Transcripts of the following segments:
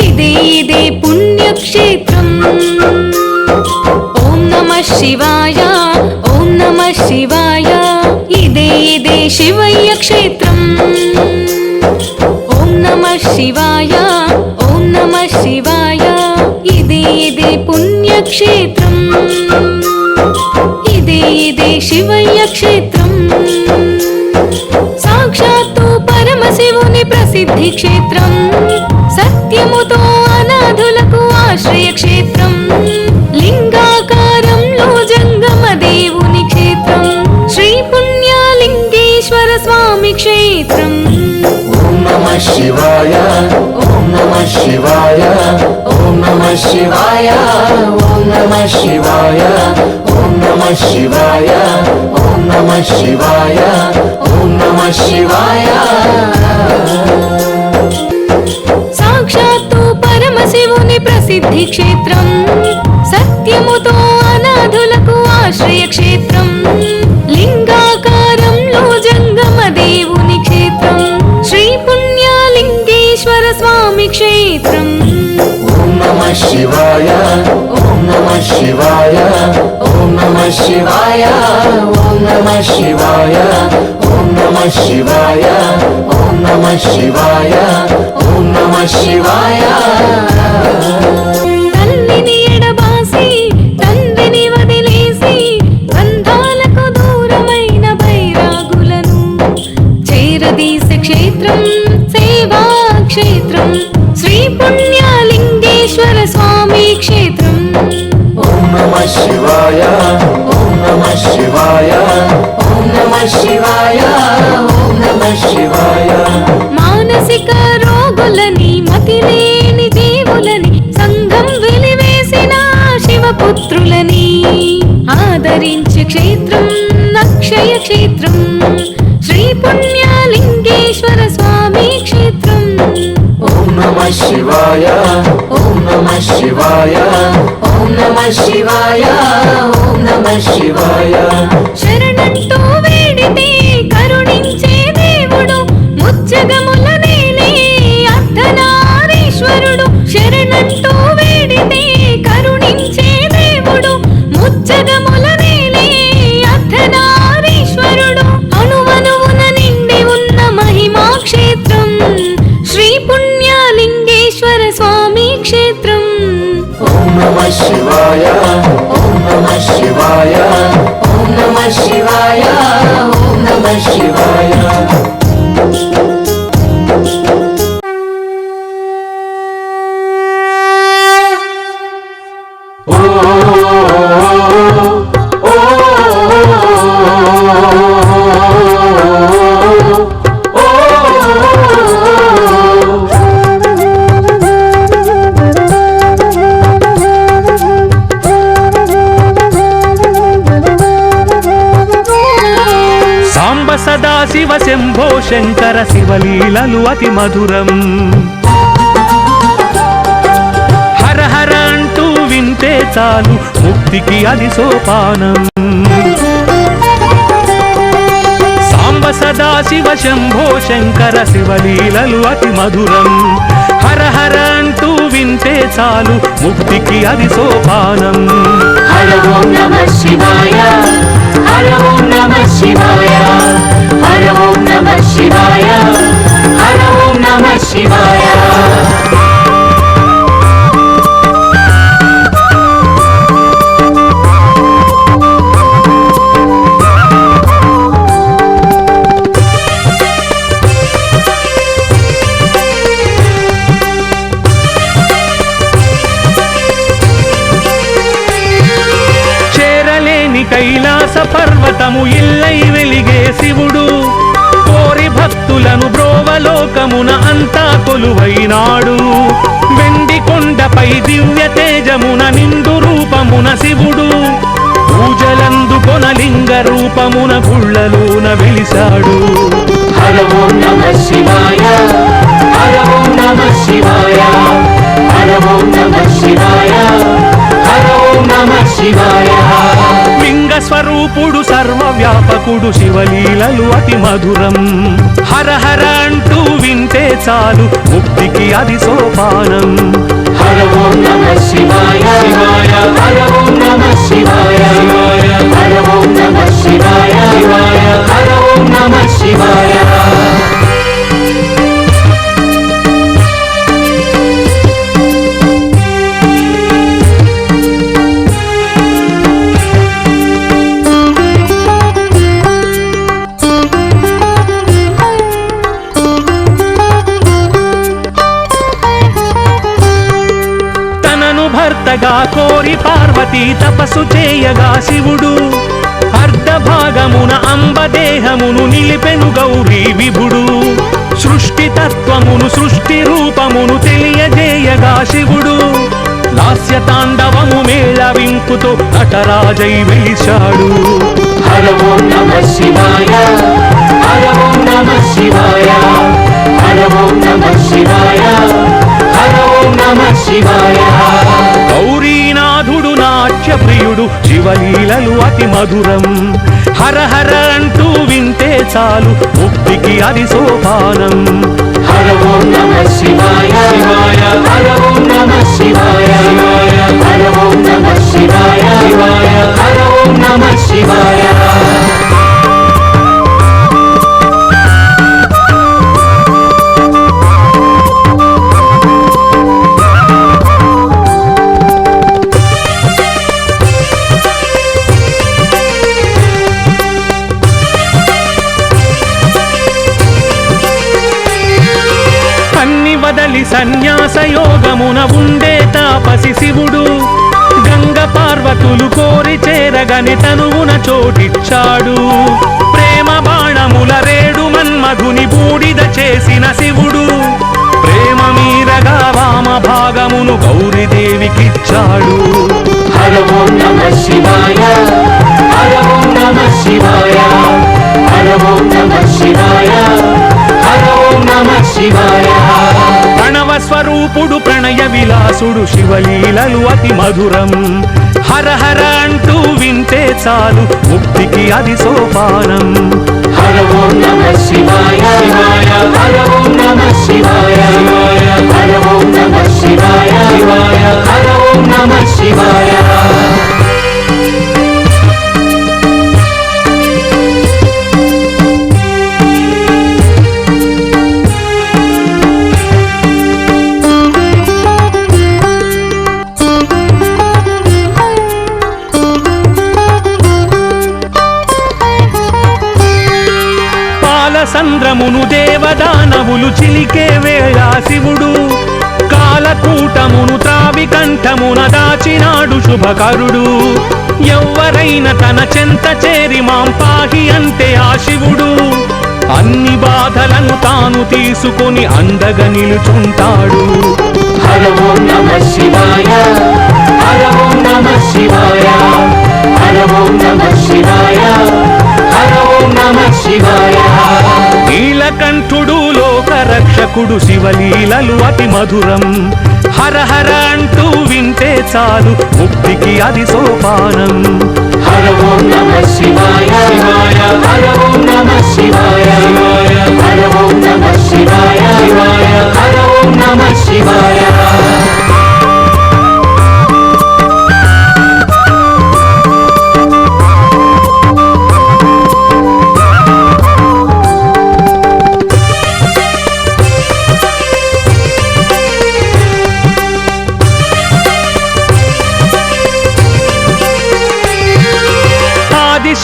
ఇదే పుణ్యక్షేత్రం. ఓం నమః శివాయ, ఓం నమః శివాయ. ఇదే శివయ్య క్షేత్రం. ఓం నమః శివాయ, ఓం నమః శివాయ. ఇదే పుణ్యక్షేత్రం. ఇదే శివయ్య క్షేత్రం. సాక్షాత్తు పరమశివుని ప్రసిద్ధి క్షేత్రం. సత్యముతో అనాథులకు ఆశ్రయ క్షేత్రం. లింగాకారంలో జంగమ దేవుని క్షేత్రం. శ్రీ పుణ్యలింగేశ్వర స్వామి క్షేత్రం. ఓం నమః శివాయ, ఓం నమః శివాయ, ఓం నమః శివాయ, ఓం నమః శివాయ, ఓం నమః శివాయ, ఓం నమః శివాయ, ఓం నమః శివాయ. సాక్షాత్తు పరమశివుని ప్రసిద్ధి క్షేత్రం. సత్యముతో అనాథులకు ఆశ్రయ క్షేత్రం. లింగాకారంలో జంగమ దేవుని క్షేత్రం. శ్రీ పుణ్యలింగేశ్వర స్వామి క్షేత్రం. ఓం నమః శివాయ, ఓం నమః శివాయ, ఓం నమః శివాయ, ఓం నమః శివాయ, ఓం నమః శివాయ, ఓం నమః శివాయ, ఓం నమః శివాయ. తల్లిని ఎడబాసి తండ్రిని వదిలేసి బంధాలకు దూరమైన బైరాగులను చేరదీసే క్షేత్రం. సేవా క్షేత్రం. శ్రీ పుణ్యలింగేశ్వర స్వామి క్షేత్రం. ఓం నమః శివాయ, ఓం నమః శివాయ, ఓం నమః శివాయ, ఓం నమః శివాయ. మానసిక రోగులని మతిలేని జీవులని సంఘం వెలివేసిన శివపుత్రులని ఆదరించే క్షేత్రం. అక్షయ క్షేత్రం. శ్రీ పుణ్యలింగేశ్వర స్వామి క్షేత్రం. ఓం నమః శివాయ, ఓం నమః శివాయ, ఓం నమః శివాయ, ఓం నమః శివాయ. శరణంటూ వేడితే కరుణించే దేవుడు ముచ్చగముల నేలే అర్ధనారీశ్వరుడు. శరణంటూ వేడితే కరుణించే దేవుడు ముచ్చగముల నేలే అర్ధనారీశ్వరుడు. అణువణువున నిండి ఉన్న మహిమా క్షేత్రం. శ్రీ పుణ్యలింగేశ్వర స్వామి క్షేత్రం. ఓం నమః శివాయ, ఓం నమః శివాయ, ఓం నమః శివాయ, ఓం నమః శివాయ. సదా శివ శంభో శంకర శివలీలలు అతి మధురం. హర హర అంటూ వింటే చాలు ముక్తికి అది సోపానం. సాంబ సదా శివ శంభో శంకర శివలీలలు అతి మధురం. హర హర అంటూ వింటే చాలు ముక్తికి అది సోపానం. హర ఓం నమః శివాయ, హర ఓం నమః శివాయ, హర ఓం నమః శివాయ, హర ఓం నమః శివాయ. కైలాస పర్వతము ఇల్లై వెలిగే శివుడు. కోరి భక్తులను బ్రోవలోకమున అంతా కొలువైనాడు. వెండి కొండపై దివ్య తేజమున నిండు రూపమున శివుడు. పూజలందుకొన లింగ రూపమున గుళ్ళలోన వెలిశాడు. హర ఓం నమః శివాయ, హర ఓం నమః శివాయ, హర ఓం నమః శివాయ, హర ఓం నమః శివాయ. లింగ స్వరూపుడు సర్వవ్యాపకుడు శివలీలలు అతి మధురం. హర హర అంటూ వింటే చాలు ముక్తికి అది సోపానం. హర ఓం నమః శివాయ శివాయ హర ఓం నమః శివాయ శివాయ హర ఓం నమః శివాయ శివాయ హర ఓం నమః శివాయ. భర్తగా కోరి పార్వతీ తపస్సు చేయగా శివుడు అర్ధభాగమున అంబదేహమును నిలిపెను గౌరీ విభుడు. సృష్టి తత్వమును సృష్టి రూపమును తెలియజేయగా శివుడు లాస్య తాండవము మేళవింపుతో నటరాజై వెలిశాడు. హర ఓం నమః శివాయ హర ఓం నమః శివాయ హర ఓం నమః శివాయ హర ఓం నమః శివాయ. గౌరీనాథుడు నాట్య ప్రియుడు శివలీలలు అతి మధురం. హర హర అంటూ వింటే చాలు ముక్తికి అది సోపానం. హర ఓం నమః శివాయ శివాయ హర ఓం నమః శివాయ శివాయ హర ఓం నమః శివాయ శివాయ హర ఓం నమః శివాయ. వదలి సన్యాస యోగమున ఉండే తాపసి శివుడు గంగ పార్వతులు కోరి చేరగని తనువున చోటిచ్చాడు. ప్రేమ బాణముల రేడు మన్మధుని బూడిద చేసిన శివుడు ప్రేమ మీరగా వామ భాగమును గౌరీదేవికిచ్చాడు. హర ఓం నమః శివాయ హర ఓం నమః శివాయ హర ఓం నమః శివాయ హర ఓం నమః శివాయ. ప్రణవ స్వరూపుడు ప్రణయ విలాసుడు శివలీలలు అతి మధురం. హర హర అంటూ వింటే చాలు ముక్తికి అది సోపానం. హర ఓం నమః శివాయ శివాయ హర ఓం నమః శివాయ శివాయ హర ఓం నమః శివాయ శివాయ హర ఓం నమః శివాయ. సంద్రమును దేవదానవులు చిలికే వేళ శివుడు కాలకూటమును త్రావి కంఠమున దాచినాడు శుభకరుడు. ఎవ్వరైన తన చెంత చేరి మాం పాహి అంటే ఆ శివుడు అన్ని బాధలను తాను తీసుకొని అండగా నిలుచుంటాడు. హర ఓం నమః శివాయ హర ఓం నమః శివాయ హర ఓం నమః శివాయ హర ఓం నమః శివాయ. నీలకంఠుడు లోక రక్షకుడు శివలీలలు అతి మధురం. హర హర అంటూ వింటే చాలు ముక్తికి అది సోపానం. హర ఓం నమః శివాయ శివాయ హర ఓం నమః శివాయ శివాయ హర ఓం నమః శివాయ శివాయ హర ఓం నమః శివాయ.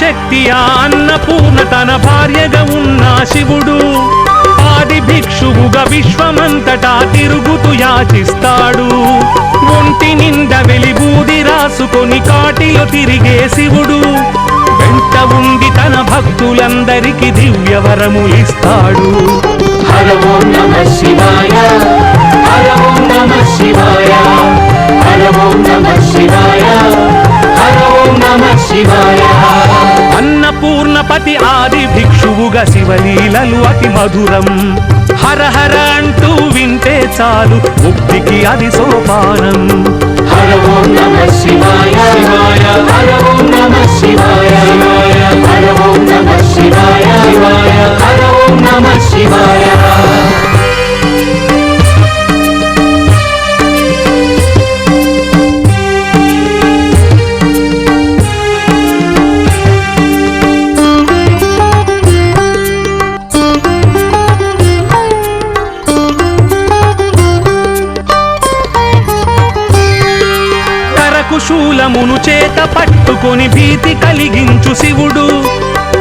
శక్తి ఆ అన్నపూర్ణ తన భార్యగా ఉన్న శివుడు ఆది భిక్షువుగా విశ్వమంతటా తిరుగుతూ యాచిస్తాడు. ఒంటి నిండా వెలిబూది రాసుకొని కాటిలో తిరిగే శివుడు వెంట ఉండి తన భక్తులందరికీ దివ్య వరములిస్తాడు. హర ఓం నమః శివాయ హర ఓం నమః శివాయ హర ఓం నమః శివాయ హర ఓం నమః శివాయ. అన్నపూర్ణపతి ఆది భిక్షువుగా శివలీలలు అతి మధురం. హర హర అంటూ వింటే చాలు ముక్తికి అది సోపానం. హర హర ఓం నమః శివాయ శివాయ హర ఓం నమః శివాయ శివాయ హర ఓం నమః శివాయ శివాయ హర ఓం నమః శివాయ శూలమును చేత పట్టుకొని భీతి కలిగించు శివుడు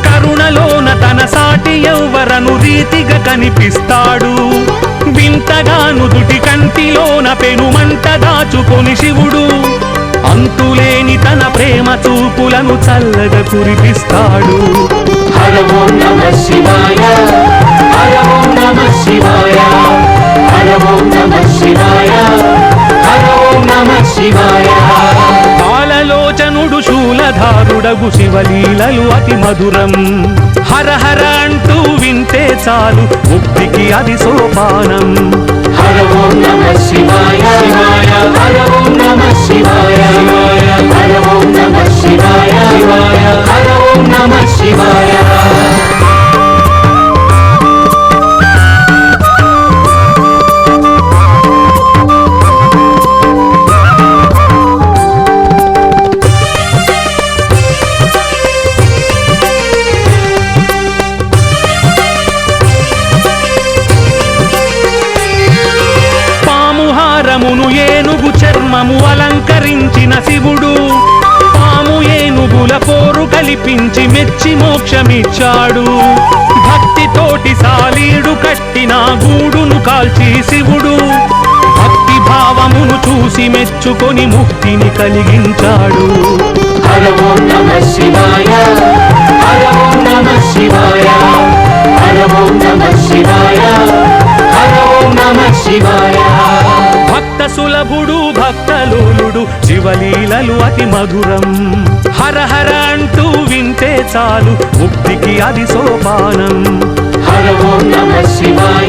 కరుణలోన తన సాటి ఎవ్వరను రీతిగా కనిపిస్తాడు వింతగాను దుటి కంటిలోన పెనుమంట దాచుకొని శివుడు అంతులేని తన ప్రేమ చూపులను చల్లగా కురిపిస్తాడు హర ఓం నమః శివాయ హర ఓం నమః శివాయ హర ఓం నమః శివాయ హర ఓం నమః శివాయ బాలలోచనుడు శూలధారుడగు శివలీలలు అతి మధురం హర హర అంటూ వింటే చాలు ముక్తికి అది సోపానం హర ఓం నమః శివాయ శివాయ హర ఓం నమః శివాయ శివాయ హర ఓం నమః శివాయ శివాయ హర ఓం నమః శివాయ ఏనుగు చర్మము అలంకరించిన శివుడు పాము ఏనుగుల పోరు కల్పించి మెచ్చి మోక్షమిచ్చాడు భక్తితోటి సాలీడు కట్టిన గూడును కాల్చి శివుడు భక్తి భావమును చూసి మెచ్చుకొని ముక్తిని కలిగించాడు హర ఓం నమః శివాయ హర ఓం నమః శివాయ హర ఓం నమః శివాయ హర ఓం నమః శివాయ భక్త సులభుడు భక్తలోలుడు శివలీలలు అతి మధురం హర హర అంటూ వింటే చాలు ముక్తికి అది సోపానం హర ఓం నమః శివాయ